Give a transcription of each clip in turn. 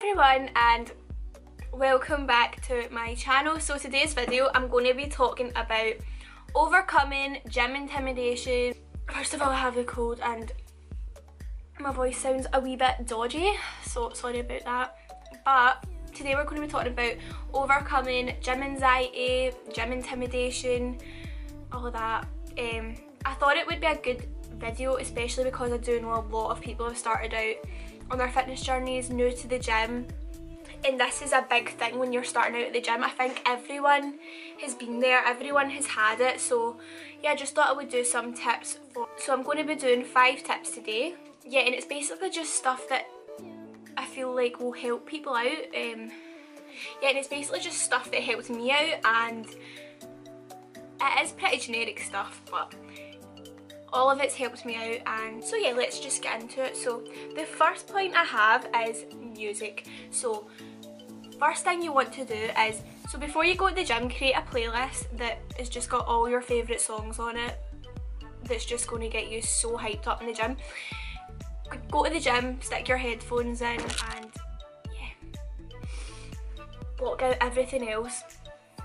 everyone and welcome back to my channel. So today's video I'm going to be talking about overcoming gym intimidation. First of all, I have a cold and my voice sounds a wee bit dodgy, so sorry about that. But today we're going to be talking about overcoming gym anxiety, gym intimidation, all of that. I thought it would be a good video, especially because I do know a lot of people have started out on their fitness journeys new to the gym, and this is a big thing when you're starting out at the gym. I think everyone has been there, everyone has had it, so yeah, I just thought I would do some tips so I'm going to be doing 5 tips today. Yeah, and it's basically just stuff that I feel like will help people out. Yeah, and it's basically just stuff that helps me out, and it is pretty generic stuff, but all of it's helped me out. And so yeah, let's just get into it. So the first point I have is music. So first thing you want to do is, so before you go to the gym, create a playlist that has just got all your favourite songs on it, that's just going to get you so hyped up in the gym. Go to the gym, stick your headphones in, and yeah, block out everything else.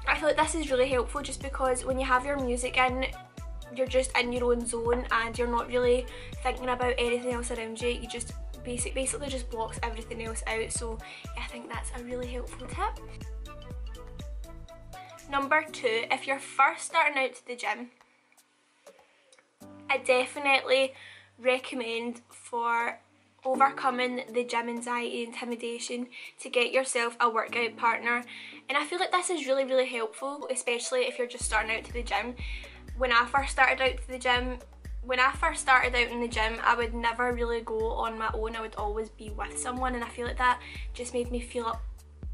I feel like this is really helpful just because when you have your music in, you're just in your own zone and you're not really thinking about anything else around you. You just basically just blocks everything else out. So yeah, I think that's a really helpful tip. Number 2, if you're first starting out to the gym, I definitely recommend for overcoming the gym anxiety, intimidation, to get yourself a workout partner. And I feel like this is really helpful, especially if you're just starting out to the gym. When I first started out in the gym, I would never really go on my own. I would always be with someone, and I feel like that just made me feel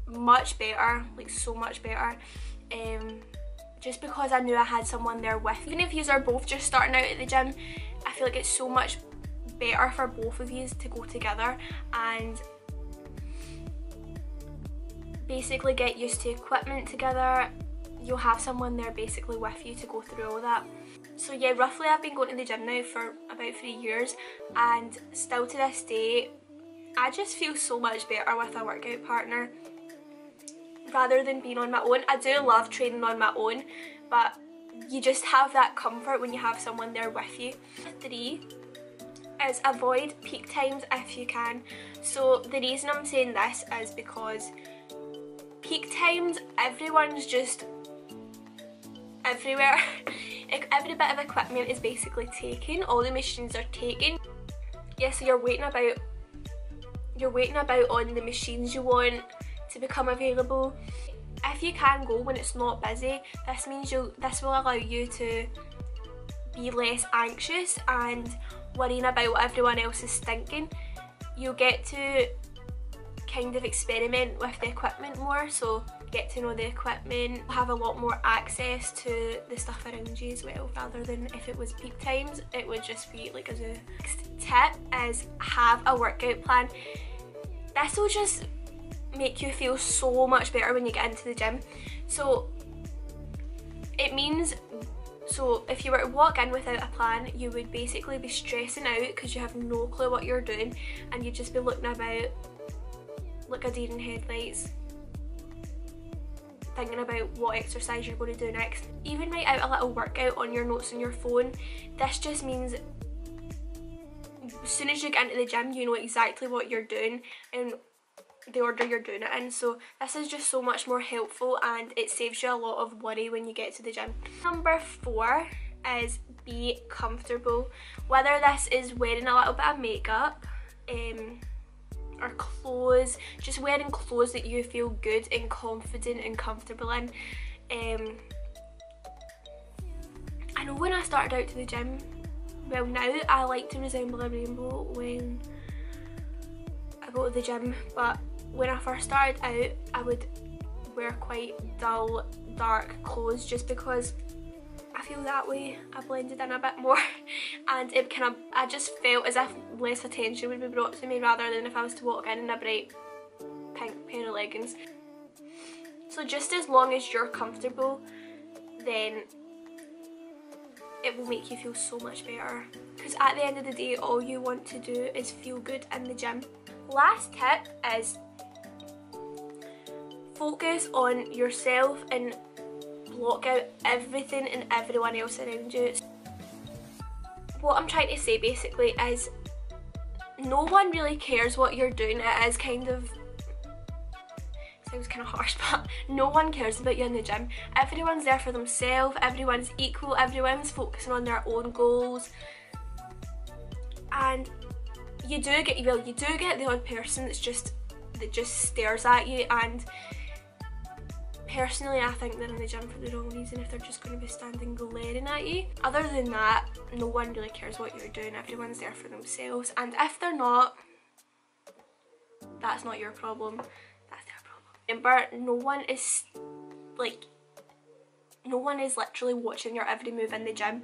much better, like so much better. Just because I knew I had someone there with me. Even if you are both just starting out at the gym, I feel like it's so much better for both of you to go together and basically get used to equipment together. You'll have someone there basically with you to go through all that. So yeah, roughly I've been going to the gym now for about 3 years, and still to this day I just feel so much better with a workout partner rather than being on my own. I do love training on my own, but you just have that comfort when you have someone there with you. 3 is avoid peak times if you can. So the reason I'm saying this is because peak times, everyone's just everywhere. Every bit of equipment is basically taken, all the machines are taken. Yeah, so you're waiting about on the machines you want to become available. If you can go when it's not busy, this means this will allow you to be less anxious and worrying about what everyone else is thinking. You'll get to kind of experiment with the equipment more, so get to know the equipment, have a lot more access to the stuff around you as well, rather than if it was peak times it would just be like a zoo. Next tip is have a workout plan. This will just make you feel so much better when you get into the gym. So it means, so if you were to walk in without a plan, you would basically be stressing out because you have no clue what you're doing, and you'd just be looking about like a deer in headlights, thinking about what exercise you're going to do next. Even write out a little workout on your notes on your phone. This just means as soon as you get into the gym, you know exactly what you're doing and the order you're doing it in. So this is just so much more helpful, and it saves you a lot of worry when you get to the gym. Number 4 is be comfortable. Whether this is wearing a little bit of makeup, or clothes, just wearing clothes that you feel good and confident and comfortable in. I know when I started out to the gym, well now I like to resemble a rainbow when I go to the gym, but when I first started out I would wear quite dull, dark clothes just because I feel that way I blended in a bit more and it I just felt as if less attention would be brought to me rather than if I was to walk in a bright pink pair of leggings. So just as long as you're comfortable, then it will make you feel so much better, because at the end of the day all you want to do is feel good in the gym. Last tip is focus on yourself and block out everything and everyone else around you. What I'm trying to say basically is no one really cares what you're doing. It is kind of, sounds kind of harsh, but no one cares about you in the gym. Everyone's there for themselves, everyone's equal, everyone's focusing on their own goals. And you do get the odd person that just stares at you, and personally I think they're in the gym for the wrong reason if they're just going to be standing glaring at you. Other than that, no one really cares what you're doing. Everyone's there for themselves, and if they're not, that's not your problem, that's their problem. Remember, no one is literally watching your every move in the gym,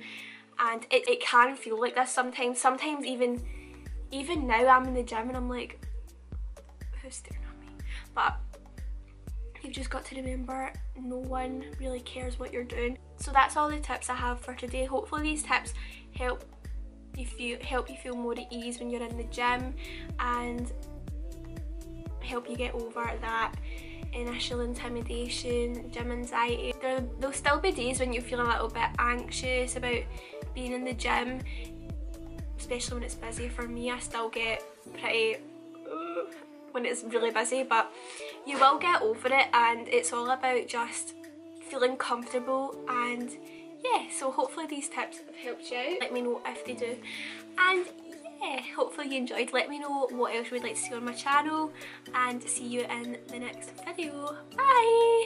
and it can feel like this sometimes. Sometimes even now I'm in the gym and I'm like, who's staring at me? But you've just got to remember, no one really cares what you're doing. So that's all the tips I have for today. Hopefully these tips help you feel more at ease when you're in the gym, and help you get over that initial intimidation, gym anxiety. There'll still be days when you feel a little bit anxious about being in the gym, especially when it's busy. For me, I still get pretty when it's really busy, but you will get over it, and it's all about just feeling comfortable. And yeah, so hopefully these tips have helped you out. Let me know if they do, and yeah, hopefully you enjoyed. Let me know what else you would like to see on my channel, and see you in the next video. Bye!